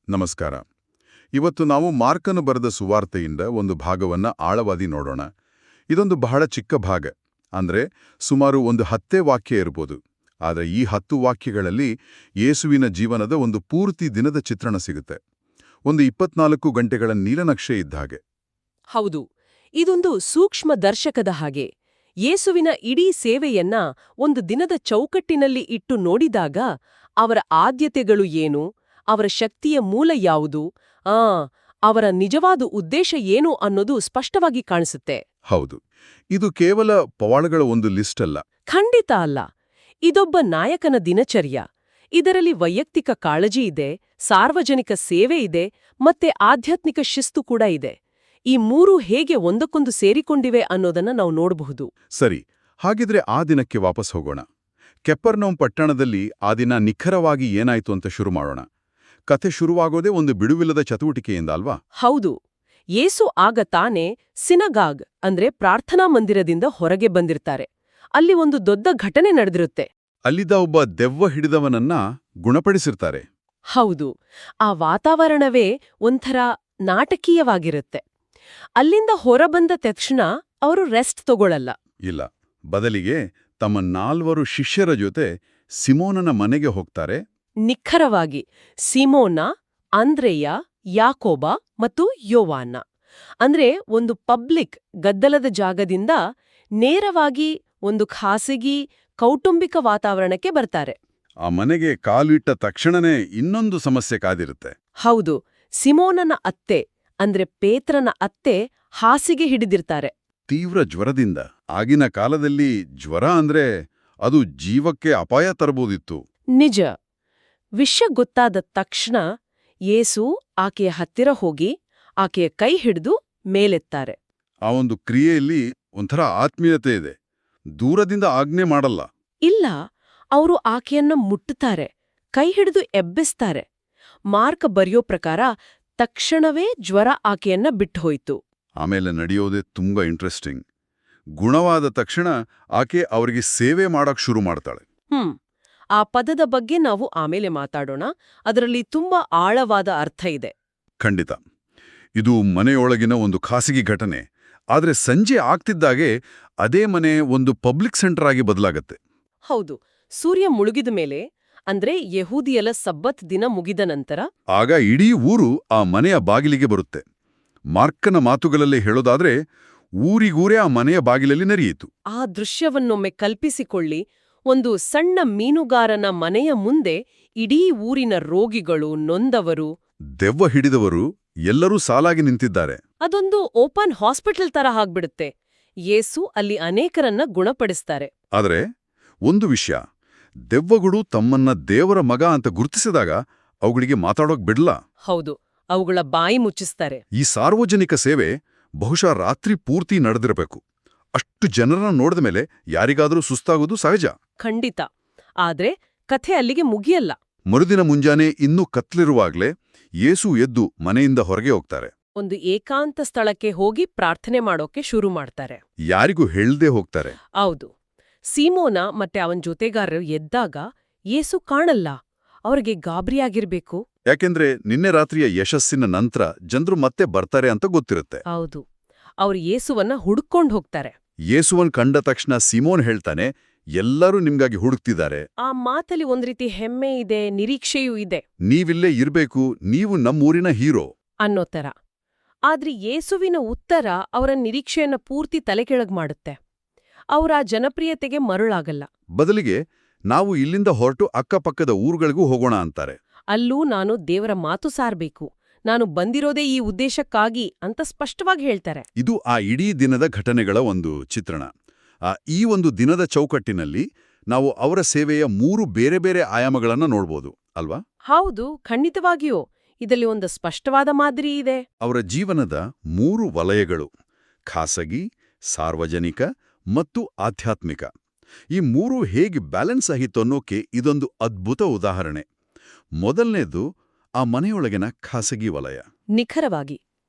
ನಮಸ್ಕಾರ. ಇವತ್ತು ನಾವು ಮಾರ್ಕನು ಬರೆದ ಸುವಾರ್ತೆಯಿಂದ ಒಂದು ಭಾಗವನ್ನ ಆಳವಾಗಿ ನೋಡೋಣ. ಇದೊಂದು ಬಹಳ ಚಿಕ್ಕ ಭಾಗ, ಅಂದ್ರೆ ಸುಮಾರು ಒಂದು 10 ವಾಕ್ಯ ಇರ್ಬೋದು. ಆದರೆ ಈ 10 ವಾಕ್ಯಗಳಲ್ಲಿ ಯೇಸುವಿನ ಜೀವನದ ಒಂದು ಪೂರ್ತಿ ದಿನದ ಚಿತ್ರಣ ಸಿಗುತ್ತೆ. ಒಂದು 24 ಗಂಟೆಗಳ ನೀಲನಕ್ಷೆ ಇದ್ದ ಹಾಗೆ. ಹೌದು, ಇದೊಂದು ಸೂಕ್ಷ್ಮ ದರ್ಶಕದ ಹಾಗೆ. ಯೇಸುವಿನ ಇಡೀ ಸೇವೆಯನ್ನ ಒಂದು ದಿನದ ಚೌಕಟ್ಟಿನಲ್ಲಿ ಇಟ್ಟು ನೋಡಿದಾಗ ಅವರ ಆದ್ಯತೆಗಳು ಏನು, ಅವರ ಶಕ್ತಿಯ ಮೂಲ ಯಾವುದು, ಅವರ ನಿಜವಾದ ಉದ್ದೇಶ ಏನು ಅನ್ನೋದು ಸ್ಪಷ್ಟವಾಗಿ ಕಾಣಿಸುತ್ತೆ. ಹೌದು, ಇದು ಕೇವಲ ಪವಾಡಗಳ ಒಂದು ಲಿಸ್ಟ್ ಅಲ್ಲ. ಖಂಡಿತ ಅಲ್ಲ. ಇದೊಬ್ಬ ನಾಯಕನ ದಿನಚರ್ಯ. ಇದರಲ್ಲಿ ವೈಯಕ್ತಿಕ ಕಾಳಜಿ ಇದೆ, ಸಾರ್ವಜನಿಕ ಸೇವೆ ಇದೆ, ಮತ್ತೆ ಆಧ್ಯಾತ್ಮಿಕ ಶಿಸ್ತು ಕೂಡ ಇದೆ. ಈ ಮೂರೂ ಹೇಗೆ ಒಂದಕ್ಕೊಂದು ಸೇರಿಕೊಂಡಿವೆ ಅನ್ನೋದನ್ನ ನಾವು ನೋಡಬಹುದು. ಸರಿ, ಹಾಗಿದ್ರೆ ಆ ದಿನಕ್ಕೆ ವಾಪಸ್ ಹೋಗೋಣ. ಕೆಫರ್ನೌಮ್ ಪಟ್ಟಣದಲ್ಲಿ ಆ ದಿನ ನಿಖರವಾಗಿ ಏನಾಯ್ತು ಅಂತ ಶುರು ಮಾಡೋಣ. ಕಥೆ ಶುರುವಾಗೋದೇ ಒಂದು ಬಿಡುವಿಲ್ಲದ ಚಟುವಟಿಕೆಯಿಂದ ಅಲ್ವಾ? ಹೌದು. ಯೇಸು ಆಗ ತಾನೇ ಸಿನಗಾಗ್ ಅಂದ್ರೆ ಪ್ರಾರ್ಥನಾ ಮಂದಿರದಿಂದ ಹೊರಗೆ ಬಂದಿರ್ತಾರೆ. ಅಲ್ಲಿ ಒಂದು ದೊಡ್ಡ ಘಟನೆ ನಡೆದಿರುತ್ತೆ. ಅಲ್ಲಿದ್ದ ಒಬ್ಬ ದೆವ್ವ ಹಿಡಿದವನನ್ನ ಗುಣಪಡಿಸಿರ್ತಾರೆ. ಹೌದು, ಆ ವಾತಾವರಣವೇ ಒಂಥರ ನಾಟಕೀಯವಾಗಿರುತ್ತೆ. ಅಲ್ಲಿಂದ ಹೊರಬಂದ ತಕ್ಷಣ ಅವರು ರೆಸ್ಟ್ ತಗೊಳ್ಳಲ್ಲ. ಇಲ್ಲ, ಬದಲಿಗೆ ತಮ್ಮ 4 ಶಿಷ್ಯರ ಜೊತೆ ಸಿಮೋನನ ಮನೆಗೆ ಹೋಗ್ತಾರೆ. ನಿಖರವಾಗಿ ಸಿಮೋನ, ಅಂದ್ರೆಯ, ಯಾಕೋಬ ಮತ್ತು ಯೋವಾನ್ನ. ಅಂದ್ರೆ ಒಂದು ಪಬ್ಲಿಕ್ ಗದ್ದಲದ ಜಾಗದಿಂದ ನೇರವಾಗಿ ಒಂದು ಖಾಸಗಿ ಕೌಟುಂಬಿಕ ವಾತಾವರಣಕ್ಕೆ ಬರ್ತಾರೆ. ಆ ಮನೆಗೆ ಕಾಲಿಟ್ಟ ತಕ್ಷಣನೇ ಇನ್ನೊಂದು ಸಮಸ್ಯೆ ಕಾದಿರುತ್ತೆ. ಹೌದು, ಸಿಮೋನನ ಅತ್ತೆ ಅಂದ್ರೆ ಪೇತ್ರನ ಅತ್ತೆ ಹಾಸಿಗೆ ಹಿಡಿದಿರ್ತಾರೆ. ತೀವ್ರ ಜ್ವರದಿಂದ. ಆಗಿನ ಕಾಲದಲ್ಲಿ ಜ್ವರ ಅಂದ್ರೆ ಅದು ಜೀವಕ್ಕೆ ಅಪಾಯ ತರಬಹುದಿತ್ತು. ನಿಜ. ವಿಷಯ ಗೊತ್ತಾದ ತಕ್ಷಣ ಯೇಸು ಆಕೆಯ ಹತ್ತಿರ ಹೋಗಿ ಆಕೆಯ ಕೈ ಹಿಡಿದು ಮೇಲೆತ್ತಾರೆ. ಆ ಒಂದು ಕ್ರಿಯೆಯಲ್ಲಿ ಒಂಥರ ಆತ್ಮೀಯತೆ ಇದೆ. ದೂರದಿಂದ ಆಜ್ಞೆ ಮಾಡಲ್ಲ. ಇಲ್ಲ, ಅವರು ಆಕೆಯನ್ನ ಮುಟ್ಟುತ್ತಾರೆ, ಕೈ ಹಿಡಿದು ಎಬ್ಬಿಸ್ತಾರೆ. ಮಾರ್ಕ ಬರೆಯೋ ಪ್ರಕಾರ ತಕ್ಷಣವೇ ಜ್ವರ ಆಕೆಯನ್ನ ಬಿಟ್ಟುಹೋಯ್ತು. ಆಮೇಲೆ ನಡೆಯೋದೇ ತುಂಬಾ ಇಂಟ್ರೆಸ್ಟಿಂಗ್. ಗುಣವಾದ ತಕ್ಷಣ ಆಕೆ ಅವರಿಗೆ ಸೇವೆ ಮಾಡಕ್ ಶುರು ಮಾಡ್ತಾಳೆ. ಆ ಪದದ ಬಗ್ಗೆ ನಾವು ಆಮೇಲೆ ಮಾತಾಡೋಣ. ಅದರಲ್ಲಿ ತುಂಬಾ ಆಳವಾದ ಅರ್ಥ ಇದೆ. ಖಂಡಿತ. ಇದು ಮನೆಯೊಳಗಿನ ಒಂದು ಖಾಸಗಿ ಘಟನೆ. ಆದ್ರೆ ಸಂಜೆ ಆಗ್ತಿದ್ದಾಗೆ ಅದೇ ಮನೆ ಒಂದು ಪಬ್ಲಿಕ್ ಸೆಂಟರ್ ಆಗಿ ಬದಲಾಗತ್ತೆ. ಹೌದು, ಸೂರ್ಯ ಮುಳುಗಿದ ಮೇಲೆ, ಅಂದ್ರೆ ಯಹೂದಿಯಲ ಸಬ್ಬತ್ ದಿನ ಮುಗಿದ ನಂತರ, ಆಗ ಇಡೀ ಊರು ಆ ಮನೆಯ ಬಾಗಿಲಿಗೆ ಬರುತ್ತೆ. ಮಾರ್ಕನ ಮಾತುಗಳಲ್ಲಿ ಹೇಳೋದಾದ್ರೆ ಊರಿಗೂರೇ ಆ ಮನೆಯ ಬಾಗಿಲಲ್ಲಿ ನೆರೆಯಿತು. ಆ ದೃಶ್ಯವನ್ನೊಮ್ಮೆ ಕಲ್ಪಿಸಿಕೊಳ್ಳಿ. ಒಂದು ಸಣ್ಣ ಮೀನುಗಾರನ ಮನೆಯ ಮುಂದೆ ಇಡೀ ಊರಿನ ರೋಗಿಗಳು, ನೊಂದವರು, ದೆವ್ವ ಹಿಡಿದವರು ಎಲ್ಲರೂ ಸಾಲಾಗಿ ನಿಂತಿದ್ದಾರೆ. ಅದೊಂದು ಓಪನ್ ಹಾಸ್ಪಿಟಲ್ ತರ ಆಗ್ಬಿಡುತ್ತೆ. ಯೇಸು ಅಲ್ಲಿ ಅನೇಕರನ್ನ ಗುಣಪಡಿಸ್ತಾರೆ. ಆದರೆ ಒಂದು ವಿಷಯ, ದೆವ್ವಗಳು ತಮ್ಮನ್ನ ದೇವರ ಮಗ ಅಂತ ಗುರುತಿಸಿದಾಗ ಅವುಗಳಿಗೆ ಮಾತಾಡೋಕ್ ಬಿಡ್ಲ. ಹೌದು, ಅವುಗಳ ಬಾಯಿ ಮುಚ್ಚಿಸ್ತಾರೆ. ಈ ಸಾರ್ವಜನಿಕ ಸೇವೆ ಬಹುಶಃ ರಾತ್ರಿ ಪೂರ್ತಿ ನಡೆದಿರಬೇಕು. ಅಷ್ಟು ಜನರನ್ನ ನೋಡಿದ ಮೇಲೆ ಯಾರಿಗಾದರೂ ಸುಸ್ತಾಗೋದು ಸಹಜ. ಖಂಡಿತ. ಆದ್ರೆ ಕಥೆ ಅಲ್ಲಿಗೆ ಮುಗಿಯಲ್ಲ. ಮರುದಿನ ಮುಂಜಾನೆ ಇನ್ನೂ ಕತ್ಲಿರುವಾಗ್ಲೇ ಯೇಸು ಎದ್ದು ಮನೆಯಿಂದ ಹೊರಗೆ ಹೋಗ್ತಾರೆ. ಒಂದು ಏಕಾಂತ ಸ್ಥಳಕ್ಕೆ ಹೋಗಿ ಪ್ರಾರ್ಥನೆ ಮಾಡೋಕೆ ಶುರು ಮಾಡ್ತಾರೆ. ಯಾರಿಗೂ ಹೇಳ್ದೇ ಹೋಗ್ತಾರೆ. ಹೌದು. ಸೀಮೋನ ಮತ್ತೆ ಅವನ್ ಜೊತೆಗಾರರು ಎದ್ದಾಗ ಯೇಸು ಕಾಣಲ್ಲ. ಅವ್ರಿಗೆ ಗಾಬರಿಯಾಗಿರ್ಬೇಕು. ಯಾಕೆಂದ್ರೆ ನಿನ್ನೆ ರಾತ್ರಿಯ ಯಶಸ್ಸಿನ ನಂತರ ಜನರು ಮತ್ತೆ ಬರ್ತಾರೆ ಅಂತ ಗೊತ್ತಿರುತ್ತೆ. ಹೌದು, ಅವ್ರು ಯೇಸುವನ್ನ ಹುಡುಕೊಂಡ್ ಹೋಗ್ತಾರೆ. ಯೇಸುವನ್ ಕಂಡ ತಕ್ಷಣ ಸಿಮೋನ್ ಹೇಳ್ತಾನೆ, ಎಲ್ಲರೂ ನಿಮ್ಗಾಗಿ ಹುಡುಕ್ತಿದ್ದಾರೆ. ಆ ಮಾತಲ್ಲಿ ಒಂದ್ ರೀತಿ ಹೆಮ್ಮೆ ಇದೆ, ನಿರೀಕ್ಷೆಯೂ ಇದೆ. ನೀವಿಲ್ಲೇ ಇರ್ಬೇಕು, ನೀವು ನಮ್ಮೂರಿನ ಹೀರೋ ಅನ್ನೋ ತರ. ಆದ್ರೆ ಯೇಸುವಿನ ಉತ್ತರ ಅವರ ನಿರೀಕ್ಷೆಯನ್ನ ಪೂರ್ತಿ ತಲೆಕೆಳಗ್ ಮಾಡುತ್ತೆ. ಅವ್ರ ಆ ಜನಪ್ರಿಯತೆಗೆ ಮರುಳಾಗಲ್ಲ. ಬದಲಿಗೆ ನಾವು ಇಲ್ಲಿಂದ ಹೊರಟು ಅಕ್ಕಪಕ್ಕದ ಊರುಗಳಿಗೂ ಹೋಗೋಣ ಅಂತಾರೆ. ಅಲ್ಲೂ ನಾನು ದೇವರ ಮಾತು ಸಾರ್ಬೇಕು, ನಾನು ಬಂದಿರೋದೇ ಈ ಉದ್ದೇಶಕ್ಕಾಗಿ ಅಂತ ಸ್ಪಷ್ಟವಾಗಿ ಹೇಳ್ತಾರೆ. ಇದು ಆ ಇಡೀ ದಿನದ ಘಟನೆಗಳ ಒಂದು ಚಿತ್ರಣ. ಈ ಒಂದು ದಿನದ ಚೌಕಟ್ಟಿನಲ್ಲಿ ನಾವು ಅವರ ಸೇವೆಯ 3 ಬೇರೆ ಬೇರೆ ಆಯಾಮಗಳನ್ನ ನೋಡ್ಬೋದು ಅಲ್ವಾ? ಹೌದು, ಖಂಡಿತವಾಗಿಯೂ. ಇದರಲ್ಲಿ ಒಂದು ಸ್ಪಷ್ಟವಾದ ಮಾದರಿ ಇದೆ. ಅವರ ಜೀವನದ 3 ವಲಯಗಳು: ಖಾಸಗಿ, ಸಾರ್ವಜನಿಕ ಮತ್ತು ಆಧ್ಯಾತ್ಮಿಕ. ಈ 3 ಹೇಗೆ ಬ್ಯಾಲೆನ್ಸ್ ಆಹಿತು ಅನ್ನೋಕೆ ಇದೊಂದು ಅದ್ಭುತ ಉದಾಹರಣೆ. ಮೊದಲನೇದು ಆ ಮನೆಯೊಳಗಿನ ಖಾಸಗಿ ವಲಯ. ನಿಖರವಾಗಿ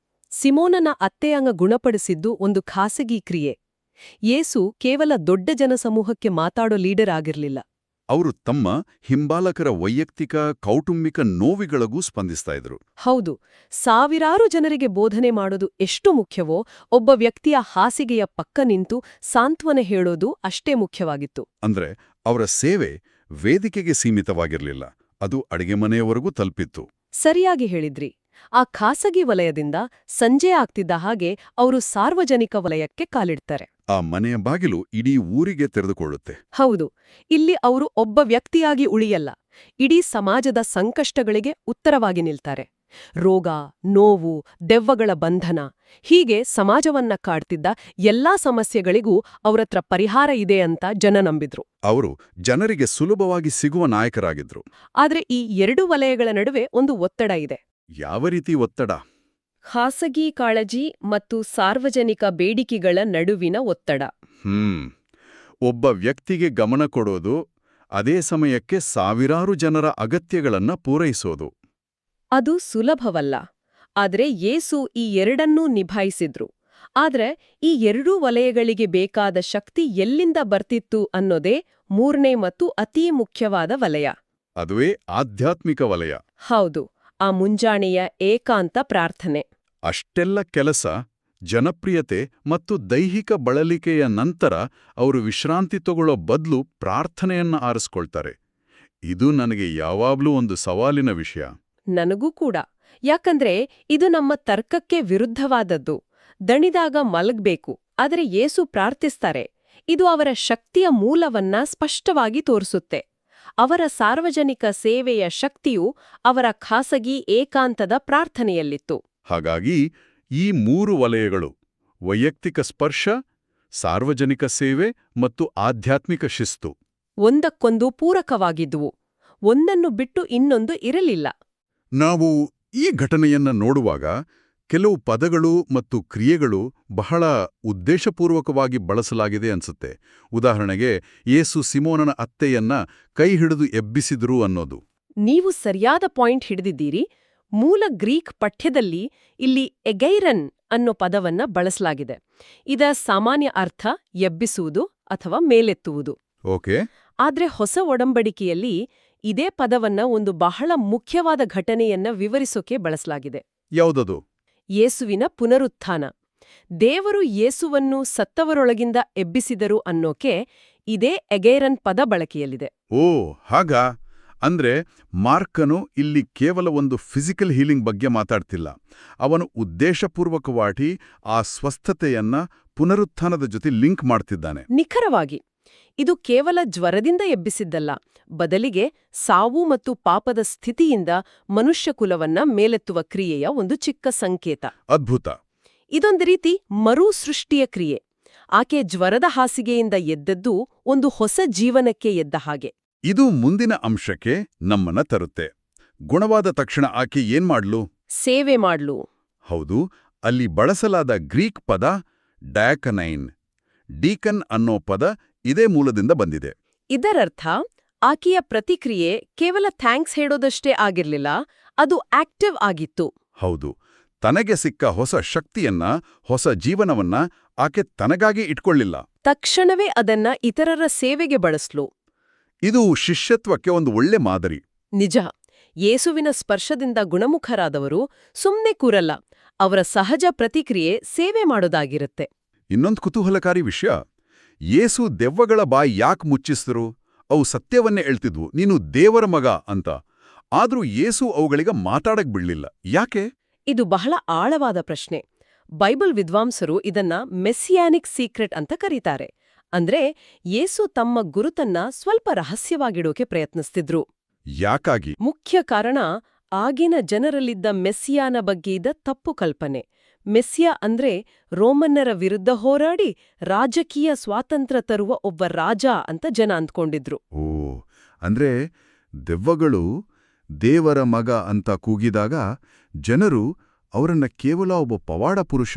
ಸಿಮೋನನ ಅತ್ತೆಯಂಗ ಗುಣಪಡಿಸಿದ್ದು ಒಂದು ಖಾಸಗಿ ಕ್ರಿಯೆ. ಯೇಸು ಕೇವಲ ದೊಡ್ಡ ಜನಸಮೂಹಕ್ಕೆ ಮಾತಾಡೋ ಲೀಡರ್ ಆಗಿರ್ಲಿಲ್ಲ. ಅವರು ತಮ್ಮ ಹಿಂಬಾಲಕರ ವೈಯಕ್ತಿಕ ಕೌಟುಂಬಿಕ ನೋವಿಗಳಿಗೂ ಸ್ಪಂದಿಸ್ತಾ ಇದ್ರು. ಹೌದು, ಸಾವಿರಾರು ಜನರಿಗೆ ಬೋಧನೆ ಮಾಡೋದು ಎಷ್ಟು ಮುಖ್ಯವೋ ಒಬ್ಬ ವ್ಯಕ್ತಿಯ ಹಾಸಿಗೆಯ ಪಕ್ಕ ನಿಂತು ಸಾಂತ್ವನ ಹೇಳೋದು ಅಷ್ಟೇ ಮುಖ್ಯವಾಗಿತ್ತು. ಅಂದ್ರೆ ಅವರ ಸೇವೆ ವೇದಿಕೆಗೆ ಸೀಮಿತವಾಗಿರಲಿಲ್ಲ, ಅದು ಅಡಿಗೆ ಮನೆಯವರೆಗೂ ತಲುಪಿತ್ತು. ಸರಿಯಾಗಿ ಹೇಳಿದ್ರಿ. ಆ ಖಾಸಗಿ ವಲಯದಿಂದ ಸಂಜೆ ಆಗ್ತಿದ್ದ ಹಾಗೆ ಅವರು ಸಾರ್ವಜನಿಕ ವಲಯಕ್ಕೆ ಕಾಲಿಡ್ತಾರೆ. ಆ ಮನೆಯ ಬಾಗಿಲು ಇಡೀ ಊರಿಗೆ ತೆರೆದುಕೊಳ್ಳುತ್ತೆ. ಹೌದು, ಇಲ್ಲಿ ಅವರು ಒಬ್ಬ ವ್ಯಕ್ತಿಯಾಗಿ ಉಳಿಯಲ್ಲ, ಇಡೀ ಸಮಾಜದ ಸಂಕಷ್ಟಗಳಿಗೆ ಉತ್ತರವಾಗಿ ನಿಲ್ತಾರೆ. ರೋಗ, ನೋವು, ದೆವ್ವಗಳ ಬಂಧನ, ಹೀಗೆ ಸಮಾಜವನ್ನ ಕಾಡ್ತಿದ್ದ ಎಲ್ಲಾ ಸಮಸ್ಯೆಗಳಿಗೂ ಅವರತ್ರ ಪರಿಹಾರ ಇದೆ ಅಂತ ಜನ ನಂಬಿದ್ರು. ಅವರು ಜನರಿಗೆ ಸುಲಭವಾಗಿ ಸಿಗುವ ನಾಯಕರಾಗಿದ್ರು. ಆದ್ರೆ ಈ ಎರಡು ವಲಯಗಳ ನಡುವೆ ಒಂದು ಒತ್ತಡ ಇದೆ. ಯಾವ ರೀತಿ ಒತ್ತಡ? ಖಾಸಗಿ ಕಾಳಜಿ ಮತ್ತು ಸಾರ್ವಜನಿಕ ಬೇಡಿಕೆಗಳ ನಡುವಿನ ಒತ್ತಡ. ಒಬ್ಬ ವ್ಯಕ್ತಿಗೆ ಗಮನ ಕೊಡೋದು, ಅದೇ ಸಮಯಕ್ಕೆ ಸಾವಿರಾರು ಜನರ ಅಗತ್ಯಗಳನ್ನ ಪೂರೈಸೋದು. ಅದು ಸುಲಭವಲ್ಲ. ಆದ್ರೆ ಯೇಸು ಈ ಎರಡನ್ನೂ ನಿಭಾಯಿಸಿದ್ರು. ಆದ್ರೆ ಈ ಎರಡೂ ವಲಯಗಳಿಗೆ ಬೇಕಾದ ಶಕ್ತಿ ಎಲ್ಲಿಂದ ಬರ್ತಿತ್ತು ಅನ್ನೋದೇ ಮೂರನೇ ಮತ್ತು ಅತೀ ಮುಖ್ಯವಾದ ವಲಯ. ಅದುವೇ ಆಧ್ಯಾತ್ಮಿಕ ವಲಯ. ಹೌದು, ಆ ಮುಂಜಾನೆಯ ಏಕಾಂತ ಪ್ರಾರ್ಥನೆ. ಅಷ್ಟೆಲ್ಲ ಕೆಲಸ, ಜನಪ್ರಿಯತೆ ಮತ್ತು ದೈಹಿಕ ಬಳಲಿಕೆಯ ನಂತರ ಅವರು ವಿಶ್ರಾಂತಿ ತಗೊಳ್ಳೋ ಬದಲು ಪ್ರಾರ್ಥನೆಯನ್ನ ಆರಿಸ್ಕೊಳ್ತಾರೆ. ಇದು ನನಗೆ ಯಾವಾಗ್ಲೂ ಒಂದು ಸವಾಲಿನ ವಿಷಯ. ನನಗೂ ಕೂಡ. ಯಾಕಂದ್ರೆ ಇದು ನಮ್ಮ ತರ್ಕಕ್ಕೆ ವಿರುದ್ಧವಾದದ್ದು. ದಣಿದಾಗ ಮಲಗ್ಬೇಕು, ಆದರೆ ಯೇಸು ಪ್ರಾರ್ಥಿಸ್ತಾರೆ. ಇದು ಅವರ ಶಕ್ತಿಯ ಮೂಲವನ್ನ ಸ್ಪಷ್ಟವಾಗಿ ತೋರಿಸುತ್ತೆ. ಅವರ ಸಾರ್ವಜನಿಕ ಸೇವೆಯ ಶಕ್ತಿಯು ಅವರ ಖಾಸಗಿ ಏಕಾಂತದ ಪ್ರಾರ್ಥನೆಯಲ್ಲಿತ್ತು. ಹಾಗಾಗಿ ಈ ಮೂರು ವಲಯಗಳು, ವೈಯಕ್ತಿಕ ಸ್ಪರ್ಶ, ಸಾರ್ವಜನಿಕ ಸೇವೆ ಮತ್ತು ಆಧ್ಯಾತ್ಮಿಕ ಶಿಸ್ತು, ಒಂದಕ್ಕೊಂದು ಪೂರಕವಾಗಿದ್ದುವು. ಒಂದನ್ನು ಬಿಟ್ಟು ಇನ್ನೊಂದು ಇರಲಿಲ್ಲ. ನಾವು ಈ ಘಟನೆಯನ್ನ ನೋಡುವಾಗ ಕೆಲವು ಪದಗಳು ಮತ್ತು ಕ್ರಿಯೆಗಳು ಬಹಳ ಉದ್ದೇಶಪೂರ್ವಕವಾಗಿ ಬಳಸಲಾಗಿದೆ ಅನ್ಸುತ್ತೆ. ಉದಾಹರಣೆಗೆ, ಯೇಸು ಸಿಮೋನನ ಅತ್ತೆಯನ್ನ ಕೈ ಹಿಡಿದು ಎಬ್ಬಿಸಿದ್ರು ಅನ್ನೋದು. ನೀವು ಸರಿಯಾದ ಪಾಯಿಂಟ್ ಹಿಡಿದಿದ್ದೀರಿ. ಮೂಲ ಗ್ರೀಕ್ ಪಠ್ಯದಲ್ಲಿ ಇಲ್ಲಿ ಎಗೈರನ್ ಅನ್ನೋ ಪದವನ್ನ ಬಳಸಲಾಗಿದೆ. ಇದರ ಸಾಮಾನ್ಯ ಅರ್ಥ ಎಬ್ಬಿಸುವುದು ಅಥವಾ ಮೇಲೆತ್ತುವುದು. ಓಕೆ. ಆದ್ರೆ ಹೊಸ ಒಡಂಬಡಿಕೆಯಲ್ಲಿ ಇದೇ ಪದವನ್ನ ಒಂದು ಬಹಳ ಮುಖ್ಯವಾದ ಘಟನೆಯನ್ನ ವಿವರಿಸೋಕೆ ಬಳಸಲಾಗಿದೆ. ಯಾವುದದು? ಯೇಸುವಿನ ಪುನರುತ್ಥಾನ. ದೇವರು ಯೇಸುವನ್ನು ಸತ್ತವರೊಳಗಿಂದ ಎಬ್ಬಿಸಿದರು ಅನ್ನೋಕೆ ಇದೇ ಎಗೈರನ್ ಪದ ಬಳಕೆಯಲ್ಲಿದೆ. ಓ, ಹಾಗಾ? ಅಂದ್ರೆ ಮಾರ್ಕನು ಇಲ್ಲಿ ಕೇವಲ ಒಂದು ಫಿಸಿಕಲ್ ಹೀಲಿಂಗ್ ಬಗ್ಗೆ ಮಾತಾಡ್ತಿಲ್ಲ. ಅವನು ಉದ್ದೇಶಪೂರ್ವಕವಾಗಿ ಆ ಸ್ವಸ್ಥತೆಯನ್ನ ಪುನರುತ್ಥಾನದ ಜೊತೆ ಲಿಂಕ್ ಮಾಡ್ತಿದ್ದಾನೆ. ನಿಖರವಾಗಿ. ಇದು ಕೇವಲ ಜ್ವರದಿಂದ ಎಬ್ಬಿಸಿದ್ದಲ್ಲ, ಬದಲಿಗೆ ಸಾವು ಮತ್ತು ಪಾಪದ ಸ್ಥಿತಿಯಿಂದ ಮನುಷ್ಯಕುಲವನ್ನ ಮೇಲೆತ್ತುವ ಕ್ರಿಯೆಯ ಒಂದು ಚಿಕ್ಕ ಸಂಕೇತ. ಅದ್ಭುತ. ಇದೊಂದು ರೀತಿ ಮರು ಸೃಷ್ಟಿಯ ಕ್ರಿಯೆ. ಆಕೆ ಜ್ವರದ ಹಾಸಿಗೆಯಿಂದ ಎದ್ದದ್ದು ಒಂದು ಹೊಸ ಜೀವನಕ್ಕೆ ಎದ್ದ ಹಾಗೆ. ಇದು ಮುಂದಿನ ಅಂಶಕ್ಕೆ ನಮ್ಮನ್ನ ತರುತ್ತೆ. ಗುಣವಾದ ತಕ್ಷಣ ಆಕೆ ಏನ್ ಮಾಡ್ಲು? ಸೇವೆ ಮಾಡ್ಲು. ಹೌದು, ಅಲ್ಲಿ ಬಳಸಲಾದ ಗ್ರೀಕ್ ಪದ ಡಯಾಕನೈನ್. ಡೀಕನ್ ಅನ್ನೋ ಪದ ಇದೇ ಮೂಲದಿಂದ ಬಂದಿದೆ. ಇದರರ್ಥ ಆಕೆಯ ಪ್ರತಿಕ್ರಿಯೆ ಕೇವಲ ಥ್ಯಾಂಕ್ಸ್ ಹೇಳೋದಷ್ಟೇ ಆಗಿರ್ಲಿಲ್ಲ, ಅದು ಆಕ್ಟಿವ್ ಆಗಿತ್ತು. ಹೌದು, ತನಗೆ ಸಿಕ್ಕ ಹೊಸ ಶಕ್ತಿಯನ್ನ, ಹೊಸ ಜೀವನವನ್ನ ಆಕೆ ತನಗಾಗಿ ಇಟ್ಕೊಳ್ಳಿಲ್ಲ. ತಕ್ಷಣವೇ ಅದನ್ನ ಇತರರ ಸೇವೆಗೆ ಬಳಸ್ಲು. ಇದು ಶಿಷ್ಯತ್ವಕ್ಕೆ ಒಂದು ಒಳ್ಳೆ ಮಾದರಿ. ನಿಜ. ಯೇಸುವಿನ ಸ್ಪರ್ಶದಿಂದ ಗುಣಮುಖರಾದವರು ಸುಮ್ನೆ ಕೂರಲ್ಲ. ಅವರ ಸಹಜ ಪ್ರತಿಕ್ರಿಯೆ ಸೇವೆ ಮಾಡೋದಾಗಿರುತ್ತೆ. ಇನ್ನೊಂದು ಕುತೂಹಲಕಾರಿ ವಿಷಯ, ಯೇಸು ದೆವ್ವಗಳ ಬಾಯಿ ಯಾಕೆ ಮುಚ್ಚಿಸಿದ್ರು? ಅವು ಸತ್ಯವನ್ನೇ ಹೇಳ್ತಿದ್ವು, ನೀನು ದೇವರ ಮಗ ಅಂತ. ಆದ್ರೂ ಯೇಸು ಅವುಗಳಿಗ ಮಾತಾಡಕ್ ಬಿಡ್ಲಿಲ್ಲ. ಯಾಕೆ? ಇದು ಬಹಳ ಆಳವಾದ ಪ್ರಶ್ನೆ. ಬೈಬಲ್ ವಿದ್ವಾಂಸರು ಇದನ್ನ ಮೆಸ್ಸಿಯಾನಿಕ್ ಸೀಕ್ರೆಟ್ ಅಂತ ಕರೀತಾರೆ. ಅಂದ್ರೆ ಯೇಸು ತಮ್ಮ ಗುರುತನ್ನ ಸ್ವಲ್ಪ ರಹಸ್ಯವಾಗಿಡೋಕೆ ಪ್ರಯತ್ನಿಸ್ತಿದ್ರು. ಯಾಕಾಗಿ? ಮುಖ್ಯ ಕಾರಣ ಆಗಿನ ಜನರಲ್ಲಿದ್ದ ಮೆಸ್ಸಿಯಾನ ಬಗ್ಗೆ ಇದ್ದ ತಪ್ಪು ಕಲ್ಪನೆ. ಮೆಸ್ಸಿಯ ಅಂದ್ರೆ ರೋಮನ್ನರ ವಿರುದ್ಧ ಹೋರಾಡಿ ರಾಜಕೀಯ ಸ್ವಾತಂತ್ರ್ಯ ತರುವ ಒಬ್ಬ ರಾಜ ಅಂತ ಜನ ಅಂದ್ಕೊಂಡಿದ್ರು. ಓ, ಅಂದ್ರೆ ದೆವ್ವಗಳು ದೇವರ ಮಗ ಅಂತ ಕೂಗಿದಾಗ ಜನರು ಅವರನ್ನ ಕೇವಲ ಒಬ್ಬ ಪವಾಡ ಪುರುಷ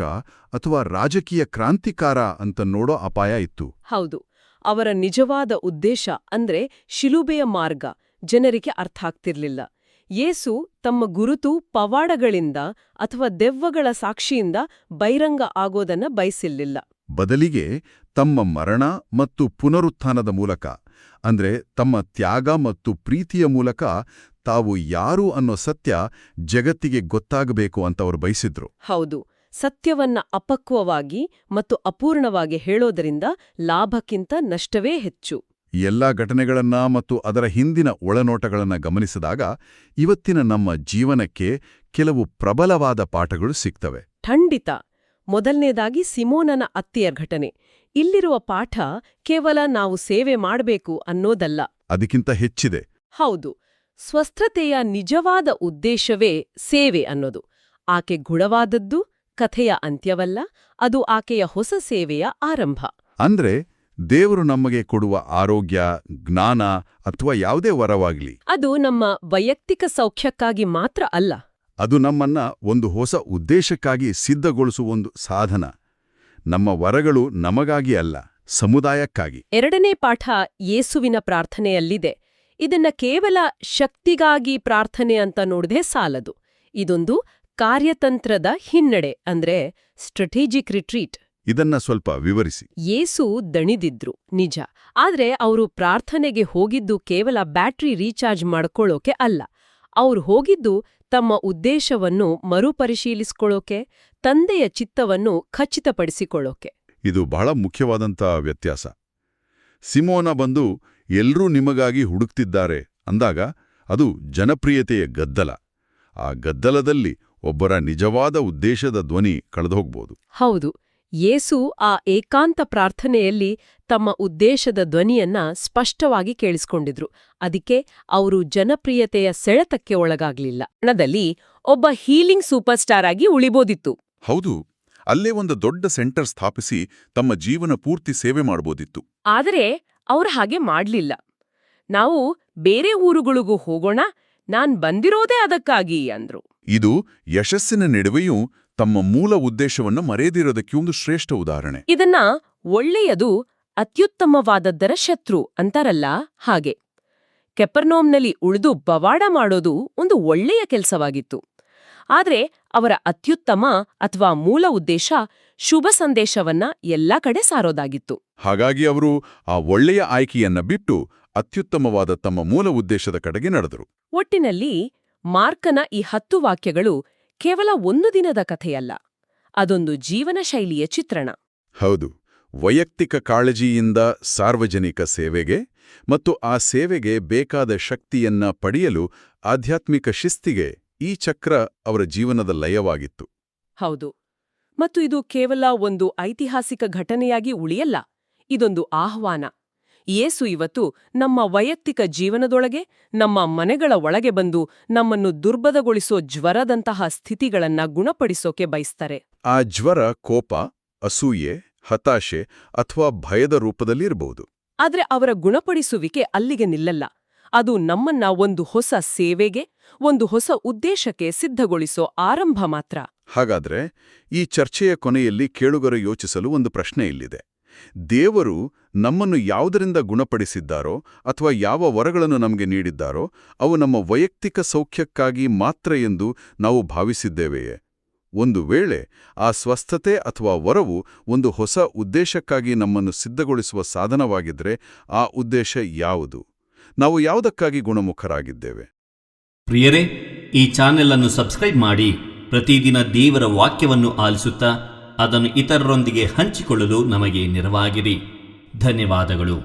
ಅಥವಾ ರಾಜಕೀಯ ಕ್ರಾಂತಿಕಾರ ಅಂತ ನೋಡೋ ಅಪಾಯ ಇತ್ತು. ಹೌದು, ಅವರ ನಿಜವಾದ ಉದ್ದೇಶ ಅಂದ್ರೆ ಶಿಲುಬೆಯ ಮಾರ್ಗ ಜನರಿಗೆ ಅರ್ಥ ಆಗ್ತಿರ್ಲಿಲ್ಲ. ಯೇಸು ತಮ್ಮ ಗುರುತು ಪವಾಡಗಳಿಂದ ಅಥವಾ ದೆವ್ವಗಳ ಸಾಕ್ಷಿಯಿಂದ ಬಹಿರಂಗ ಆಗೋದನ್ನ ಬಯಸಿರ್ಲಿಲ್ಲ. ಬದಲಿಗೆ ತಮ್ಮ ಮರಣ ಮತ್ತು ಪುನರುತ್ಥಾನದ ಮೂಲಕ ಅಂದ್ರೆ ತಮ್ಮ ತ್ಯಾಗ ಮತ್ತು ಪ್ರೀತಿಯ ಮೂಲಕ ತಾವು ಯಾರು ಅನ್ನೋ ಸತ್ಯ ಜಗತ್ತಿಗೆ ಗೊತ್ತಾಗಬೇಕು ಅಂತ ಅವರು ಬಯಸಿದ್ರು. ಹೌದು, ಸತ್ಯವನ್ನ ಅಪಕ್ವವಾಗಿ ಮತ್ತು ಅಪೂರ್ಣವಾಗಿ ಹೇಳೋದರಿಂದ ಲಾಭಕ್ಕಿಂತ ನಷ್ಟವೇ ಹೆಚ್ಚು. ಈ ಎಲ್ಲಾ ಘಟನೆಗಳನ್ನ ಮತ್ತು ಅದರ ಹಿಂದಿನ ಒಳನೋಟಗಳನ್ನ ಗಮನಿಸಿದಾಗ ಇವತ್ತಿನ ನಮ್ಮ ಜೀವನಕ್ಕೆ ಕೆಲವು ಪ್ರಬಲವಾದ ಪಾಠಗಳು ಸಿಗ್ತವೆ. ಖಂಡಿತ. ಮೊದಲನೇದಾಗಿ ಸಿಮೋನನ ಅತ್ತೆಯ ಘಟನೆ. ಇಲ್ಲಿರುವ ಪಾಠ ಕೇವಲ ನಾವು ಸೇವೆ ಮಾಡಬೇಕು ಅನ್ನೋದಲ್ಲ. ಅದಕ್ಕಿಂತ ಹೆಚ್ಚಿದೆ. ಹೌದು, ಸ್ವಸ್ಥತೆಯ ನಿಜವಾದ ಉದ್ದೇಶವೇ ಸೇವೆ ಅನ್ನೋದು. ಆಕೆ ಗುಣವಾದದ್ದು ಕಥೆಯ ಅಂತ್ಯವಲ್ಲ, ಅದು ಆಕೆಯ ಹೊಸ ಸೇವೆಯ ಆರಂಭ. ಅಂದ್ರೆ ದೇವರು ನಮಗೆ ಕೊಡುವ ಆರೋಗ್ಯ, ಜ್ಞಾನ ಅಥವಾ ಯಾವುದೇ ವರವಾಗ್ಲಿ, ಅದು ನಮ್ಮ ವೈಯಕ್ತಿಕ ಸೌಖ್ಯಕ್ಕಾಗಿ ಮಾತ್ರ ಅಲ್ಲ. ಅದು ನಮ್ಮನ್ನ ಒಂದು ಹೊಸ ಉದ್ದೇಶಕ್ಕಾಗಿ ಸಿದ್ಧಗೊಳಿಸುವ ಒಂದು ಸಾಧನ. ನಮ್ಮ ವರಗಳು ನಮಗಾಗಿ ಅಲ್ಲ, ಸಮುದಾಯಕ್ಕಾಗಿ. ಎರಡನೇ ಪಾಠ ಯೇಸುವಿನ ಪ್ರಾರ್ಥನೆಯಲ್ಲಿದೆ. ಇದನ್ನ ಕೇವಲ ಶಕ್ತಿಗಾಗಿ ಪ್ರಾರ್ಥನೆ ಅಂತ ನೋಡದೆ ಸಾಲದು. ಇದೊಂದು ಕಾರ್ಯತಂತ್ರದ ಹಿನ್ನಡೆ, ಅಂದ್ರೆ ಸ್ಟ್ರಾಟಜಿಕ್ ರಿಟ್ರೀಟ್. ಇದನ್ನ ಸ್ವಲ್ಪ ವಿವರಿಸಿ. ಯೇಸು ದಣಿದಿದ್ರು ನಿಜ, ಆದ್ರೆ ಅವರು ಪ್ರಾರ್ಥನೆಗೆ ಹೋಗಿದ್ದು ಕೇವಲ ಬ್ಯಾಟ್ರಿ ರೀಚಾರ್ಜ್ ಮಾಡ್ಕೊಳ್ಳೋಕೆ ಅಲ್ಲ. ಅವ್ರು ಹೋಗಿದ್ದು ತಮ್ಮ ಉದ್ದೇಶವನ್ನು ಮರುಪರಿಶೀಲಿಸ್ಕೊಳ್ಳೋಕೆ, ತಂದೆಯ ಚಿತ್ತವನ್ನು ಖಚಿತಪಡಿಸಿಕೊಳ್ಳೋಕೆ. ಇದು ಬಹಳ ಮುಖ್ಯವಾದಂಥ ವ್ಯತ್ಯಾಸ. ಸಿಮೋನ ಬಂದು ಎಲ್ರೂ ನಿಮಗಾಗಿ ಹುಡುಕ್ತಿದ್ದಾರೆ ಅಂದಾಗ ಅದು ಜನಪ್ರಿಯತೆಯ ಗದ್ದಲ. ಆ ಗದ್ದಲದಲ್ಲಿ ಒಬ್ಬರ ನಿಜವಾದ ಉದ್ದೇಶದ ಧ್ವನಿ ಕಳೆದೋಗ್ಬೋದು. ಹೌದು, ಯೇಸು ಆ ಏಕಾಂತ ಪ್ರಾರ್ಥನೆಯಲ್ಲಿ ತಮ್ಮ ಉದ್ದೇಶದ ಧ್ವನಿಯನ್ನ ಸ್ಪಷ್ಟವಾಗಿ ಕೇಳಿಸ್ಕೊಂಡಿದ್ರು. ಅದಕ್ಕೆ ಅವರು ಜನಪ್ರಿಯತೆಯ ಸೆಳೆತಕ್ಕೆ ಒಳಗಾಗ್ಲಿಲ್ಲ. ಣದಲ್ಲಿ ಒಬ್ಬ ಹೀಲಿಂಗ್ ಸೂಪರ್ ಸ್ಟಾರ್ ಆಗಿ ಉಳಿಬೋದಿತ್ತು. ಹೌದು, ಅಲ್ಲೇ ಒಂದು ದೊಡ್ಡ ಸೆಂಟರ್ ಸ್ಥಾಪಿಸಿ ತಮ್ಮ ಜೀವನ ಪೂರ್ತಿ ಸೇವೆ ಮಾಡಬಹುದಿತ್ತು. ಆದರೆ ಅವ್ರು ಹಾಗೆ ಮಾಡ್ಲಿಲ್ಲ. ನಾವು ಬೇರೆ ಊರುಗಳಿಗೂ ಹೋಗೋಣ, ನಾನ್ ಬಂದಿರೋದೇ ಅದಕ್ಕಾಗಿ ಅಂದ್ರು. ಇದು ಯಶಸ್ಸಿನ ನಡುವೆಯೂ ತಮ್ಮ ಮೂಲ ಉದ್ದೇಶವನ್ನು ಮರೆಯದಿರೋದಕ್ಕೆ ಒಂದು ಶ್ರೇಷ್ಠ ಉದಾಹರಣೆ. ಇದನ್ನ ಒಳ್ಳೆಯದು ಅತ್ಯುತ್ತಮವಾದದ್ದರ ಶತ್ರು ಅಂತಾರಲ್ಲ ಹಾಗೆ. ಕೆಪರ್ನೌಮ್ನಲ್ಲಿ ಉಳಿದು ಬವಾಡ ಮಾಡೋದು ಒಂದು ಒಳ್ಳೆಯ ಕೆಲಸವಾಗಿತ್ತು. ಆದ್ರೆ ಅವರ ಅತ್ಯುತ್ತಮ ಅಥವಾ ಮೂಲ ಉದ್ದೇಶ ಶುಭ ಸಂದೇಶವನ್ನ ಎಲ್ಲಾ ಕಡೆ ಸಾರೋದಾಗಿತ್ತು. ಹಾಗಾಗಿ ಅವರು ಆ ಒಳ್ಳೆಯ ಆಯ್ಕೆಯನ್ನ ಬಿಟ್ಟು ಅತ್ಯುತ್ತಮವಾದ ತಮ್ಮ ಮೂಲ ಉದ್ದೇಶದ ಕಡೆಗೆ ನಡೆದರು. ಒಟ್ಟಿನಲ್ಲಿ ಮಾರ್ಕನ ಈ 10 ವಾಕ್ಯಗಳು ಕೇವಲ ಒಂದು ದಿನದ ಕಥೆಯಲ್ಲ, ಅದೊಂದು ಜೀವನ ಶೈಲಿಯ ಚಿತ್ರಣ. ಹೌದು, ವೈಯಕ್ತಿಕ ಕಾಳಜಿಯಿಂದ ಸಾರ್ವಜನಿಕ ಸೇವೆಗೆ ಮತ್ತು ಆ ಸೇವೆಗೆ ಬೇಕಾದ ಶಕ್ತಿಯನ್ನ ಪಡೆಯಲು ಆಧ್ಯಾತ್ಮಿಕ ಶಿಸ್ತಿಗೆ ಈ ಚಕ್ರ ಅವರ ಜೀವನದ ಲಯವಾಗಿತ್ತು. ಹೌದು, ಮತ್ತು ಇದು ಕೇವಲ ಒಂದು ಐತಿಹಾಸಿಕ ಘಟನೆಯಾಗಿ ಉಳಿಯಲ್ಲ, ಇದೊಂದು ಆಹ್ವಾನ. ಯೇಸು ಇವತ್ತು ನಮ್ಮ ವೈಯಕ್ತಿಕ ಜೀವನದೊಳಗೆ, ನಮ್ಮ ಮನೆಗಳ ಒಳಗೆ ಬಂದು ನಮ್ಮನ್ನು ದುರ್ಬಲಗೊಳಿಸೋ ಜ್ವರದಂತಹ ಸ್ಥಿತಿಗಳನ್ನ ಗುಣಪಡಿಸೋಕೆ ಬಯಸ್ತಾರೆ. ಆ ಜ್ವರ ಕೋಪ, ಅಸೂಯೆ, ಹತಾಶೆ ಅಥವಾ ಭಯದ ರೂಪದಲ್ಲಿರಬಹುದು. ಆದ್ರೆ ಅವರ ಗುಣಪಡಿಸುವಿಕೆ ಅಲ್ಲಿಗೆ ನಿಲ್ಲಲ್ಲ. ಅದು ನಮ್ಮನ್ನ ಒಂದು ಹೊಸ ಸೇವೆಗೆ, ಒಂದು ಹೊಸ ಉದ್ದೇಶಕ್ಕೆ ಸಿದ್ಧಗೊಳಿಸೋ ಆರಂಭ ಮಾತ್ರ. ಹಾಗಾದ್ರೆ ಈ ಚರ್ಚೆಯ ಕೊನೆಯಲ್ಲಿ ಕೇಳುಗರು ಯೋಚಿಸಲು ಒಂದು ಪ್ರಶ್ನೆ ಇಲ್ಲಿದೆ. ದೇವರು ನಮ್ಮನ್ನು ಯಾವುದರಿಂದ ಗುಣಪಡಿಸಿದ್ದಾರೋ ಅಥವಾ ಯಾವ ವರಗಳನ್ನು ನಮಗೆ ನೀಡಿದ್ದಾರೋ ಅವು ನಮ್ಮ ವೈಯಕ್ತಿಕ ಸೌಖ್ಯಕ್ಕಾಗಿ ಮಾತ್ರ ಎಂದು ನಾವು ಭಾವಿಸಿದ್ದೇವೆಯೇ? ಒಂದು ವೇಳೆ ಆ ಸ್ವಸ್ಥತೆ ಅಥವಾ ವರವು ಒಂದು ಹೊಸ ಉದ್ದೇಶಕ್ಕಾಗಿ ನಮ್ಮನ್ನು ಸಿದ್ಧಗೊಳಿಸುವ ಸಾಧನವಾಗಿದ್ರೆ ಆ ಉದ್ದೇಶ ಯಾವುದು? ನಾವು ಯಾವುದಕ್ಕಾಗಿ ಗುಣಮುಖರಾಗಿದ್ದೇವೆ? ಪ್ರಿಯರೇ, ಈ ಚಾನೆಲ್ ಅನ್ನು ಸಬ್ಸ್ಕ್ರೈಬ್ ಮಾಡಿ ಪ್ರತಿದಿನ ದೇವರ ವಾಕ್ಯವನ್ನು ಆಲಿಸುತ್ತಾ ಅದನ್ನು ಇತರರೊಂದಿಗೆ ಹಂಚಿಕೊಳ್ಳಲು ನಮಗೆ ನೆರವಾಗಿರಿ. ಧನ್ಯವಾದಗಳು.